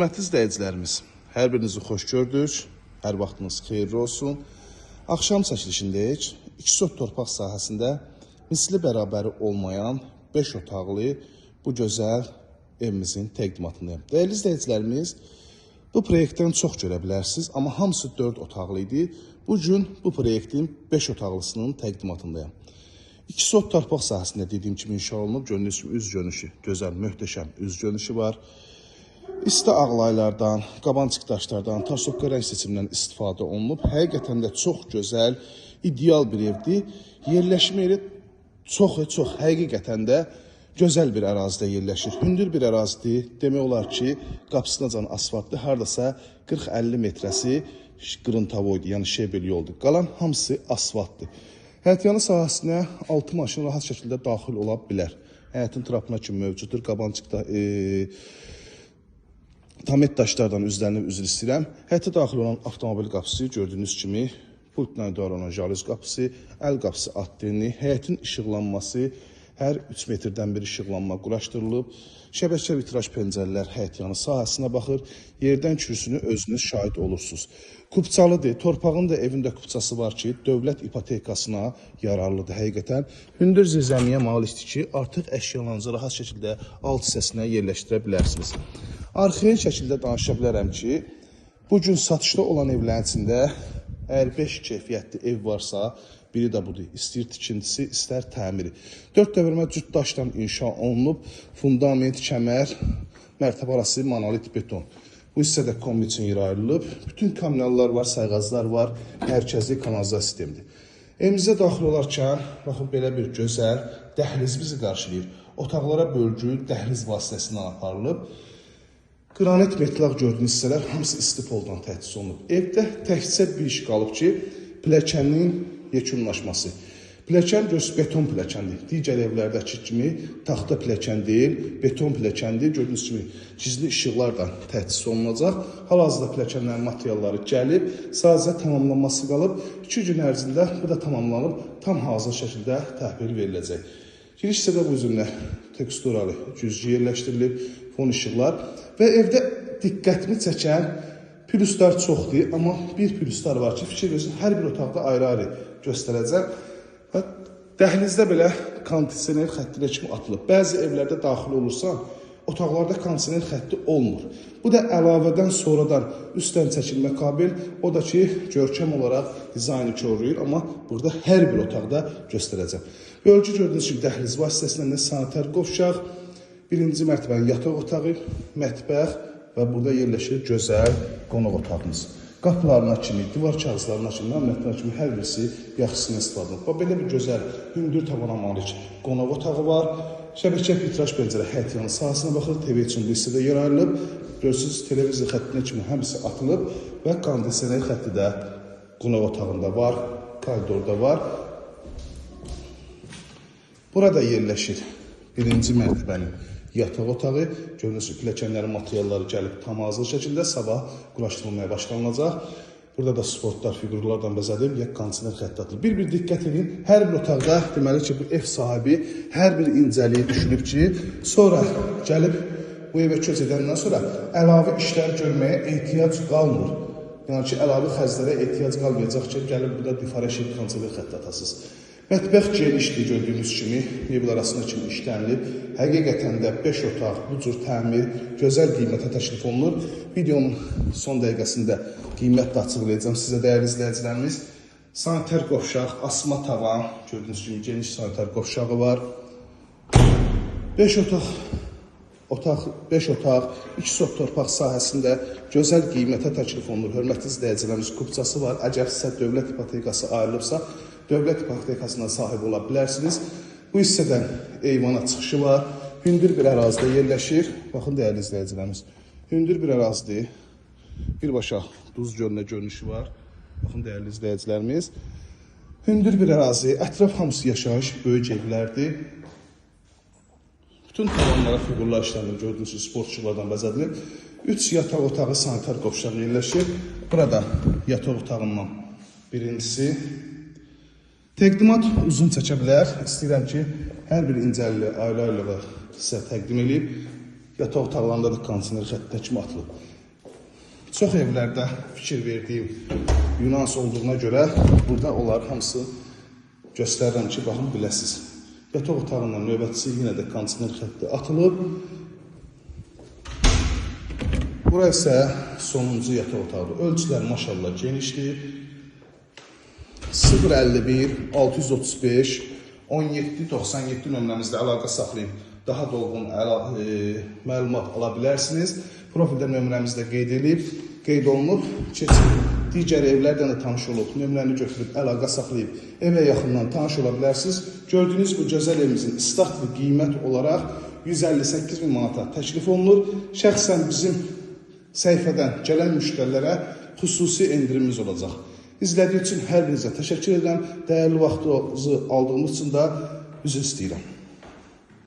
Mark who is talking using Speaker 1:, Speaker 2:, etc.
Speaker 1: Hörmətli izləyicilərimiz, hər birinizi xoş gördük, hər vaxtınız xeyirli olsun. Axşam çəkilişindəyik, 2 sot torpaq sahəsində misli bərabəri olmayan 5 otaqlı bu gözəl evimizin təqdimatındayım. Dəyərli izləyicilərimiz, bu proyektdən çox görə bilərsiniz, amma hamısı 4 otaqlı idi. Bugün bu proyektin 5 otaqlısının təqdimatındayım. 2 sot torpaq sahəsində dediyim kimi inşa olunub, gördüyünüz kimi üz görünüşü, gözəl, möhtəşəm üz görünüşü var. İsti ağlaylardan, qabancıq daşlardan, tarsokka rəng seçimindən istifadə olunub. Həqiqətən də çox gözəl, ideal bir evdir. Yerləşmə yeri çox həqiqətən də gözəl bir ərazidə yerləşir. Hündür bir ərazidir. Demək olar ki, qapısınacan asfaltdır. Hardasa 40-50 metrəsi qırıntavoydu, yəni şebel yoldur. Qalan hamısı asfaltdır. Həyətyanı sahəsinə 6 maşın rahat şəkildə daxil ola bilər. Həyətin trapına kimi mövcuddur. Qabancıqda tamet daşlardan üzrə istəyirəm. Həyətə daxil olan avtomobil qapısı gördüyünüz kimi pultla idarə olunan jalüz qapısı, əl qapısı atdeni, həyətin işıqlanması, hər 3 metrdən bir işıqlanma quraşdırılıb. Şəbəkə vitraj pəncərələr həyətyanı sahəsinə baxır. Yerdən kürsünü özünüz şahid olursunuz. Kupçalıdır. Torpağın da evində kupçası var ki, dövlət ipotekasına yararlıdır həqiqətən. Hündür zirzəmiyə malikdir ki, artıq əşyalarınızı rahat şəkildə alt hissəsinə yerləşdirə bilərsiniz. Arxain şəkildə danışa bilərəm ki, bugün satışda olan evlərin içində əgər 5 keyfiyyətli ev varsa, biri də budur. İstəyir tikintisi, istər təmiri. 4 dövrmə cüt daşdan inşa olunub, fundament, kəmər, mərtəbə arası monolit beton. Bu hissədə kombi üçün yer ayrılıb. Bütün kommunallar var, sayğaclar var, mərkəzi kanalizasiya sistemidir. Evimizə daxil olarkən, baxın, belə bir gözəl dəhliz bizi qarşılayır. Otaqlara bölgü dəhliz vasitəsindən aparılıb. Qranit metlaq gördüyünüz hissələr hamısı istifoldan təchiz olunub. Evdə təkcə bir iş qalıb ki, pilləkənin yekunlaşması. Pilləkən beton pilləkəndir. Digər evlərdəki kimi taxta pilləkən deyil, beton pilləkəndir. Gördüyünüz kimi gizli işıqlar da təchiz olunacaq. Hal-hazırda pilləkənlərin materialları gəlib, sadəcə tamamlanması qalıb. 2 gün ərzində bu da tamamlanıb, tam hazır şəkildə təhvil veriləcək. Giriş hissədə bu üzümlə teksturalı güzgü yerləşdirilib, fon işıqlar və evdə diqqətimi çəkən pülüslər çoxdur, amma bir pülüslər var ki, fikir verin, hər bir otaqda ayrı-ayrı göstərəcəm. Və dəhlizdə belə kondisioner xəttinə kimi atılıb. Bəzi evlərdə daxil olursan, otaqlarda kondisioner xətti olmur. Bu da əlavədən sonradan üstdən çəkilmə qabil, o da ki, görkəm olaraq dizaynı korlayır, amma burada hər bir otaqda göstərəcəm. Bölgü gördüyünüz kimi dəhliz vasitəsilə sanitar qovşaq, birinci mərtəbənin yataq otağı, mətbəx və burada yerləşir gözəl qonaq otağımız. Qapılarına kimi, divar kağızlarına kimi, namətlərə kimi hər birisi yaxşısını istifadə olunub. Belə bir gözəl, hündür tavana malik qonaq otağı var. Şəbəkə vitraj pəncərə həyətyanı sahəsinə baxır. TV üçün bu hissədə yer ayrılıb. Görürsünüz, televizor xəttinə kimi həmisi atılıb və kondisioner xətti də qonaq otağında var, koridorda var. Burada yerləşir birinci mərtəbənin yataq otağı. Gördüyünüz kimi pilləkənlərin materialları gəlib tam hazır şəkildə sabah quraşdırılmaya başlanılacaq. Burada da sportlar, figurlardan bəzədilib, yak kondisioner xətti atılıb. Bir diqqət edin, hər bir otaqda deməli ki, bu ev sahibi hər bir incəliyi düşünüb ki, sonra gəlib bu evə köç edəndən sonra əlavə işlər görməyə ehtiyac qalmır. Yəni ki, əlavə xərclərə ehtiyac qalmayacaq ki, gəlib burada diferensial kondisioner xətti atasınız. Mətbəx genişdir, gördüyünüz kimi, mebel arasında kimi işlənilib. Həqiqətən də 5 otaq, bu cür təmir, gözəl qiymətə təklif olunur. Videonun son dəqiqəsində qiymətlə açıqlayacağım sizə, dəyərli izləyicilərimiz. Sanitar qovşaq, asma tavan, gördüyünüz kimi geniş sanitar qovşağı var. 5 otaq, 2 sot torpaq sahəsində gözəl qiymətə təklif olunur. Hörmətli izləyicilərimiz, kupçası var. Əgər sizə dövlət ipotekası ayrılıbsa, dövlət ipotekasına sahib ola bilərsiniz. Bu hissədən eyvana çıxışı var. Hündür bir ərazidə yerləşir. Baxın, dəyərli izləyicilərimiz, hündür bir ərazidir. Birbaşa duz gölünə görünüşü var. Baxın, dəyərli izləyicilərimiz, hündür bir ərazi, ətraf hamısı yaşayış, böyük evlərdir. Bütün tavanlara figurlar işlənir, gördüyünüz sportçulardan bəzədilib. 3 yataq otağı, sanitar qovşağı yerləşir. Burada yataq otağından birincisi. Təqdimat uzun çəkə bilər. İstəyirəm ki, hər bir incəliliyi ayrı-ayrılığa sizə təqdim edib. Yataq otaqlarında da kondisioner xəttinə kimi atılıb. Çox evlərdə fikir verdiyim nüans olduğuna görə burada onlar hamısı göstərirəm ki, baxın biləsiniz. Yataq otağından növbətçisi yenə də kondisioner xətti atılıb. Bura isə sonuncu yataq otağıdır. Ölçülər maşallah genişdir. 051 635 1797 nömrəmizdə əlaqə saxlayın. Daha dolğun məlumat ala bilərsiniz. Profildə nömrəmizdə qeyd olunub, keçin. Digər evlərdən də tanış olub, nömrəni götürüb, əlaqə saxlayıb, evə yaxından tanış ola bilərsiniz. Gördüyünüz bu gözəl evimizin start və qiymət olaraq 158 min manata təklif olunur. Şəxsən bizim səhifədən gələn müştərilərə xüsusi endirimimiz olacaq. İzlədiyi üçün hər birinizə təşəkkür edirəm. Dəyərli vaxtınızı aldığınız üçün də üzr istəyirəm.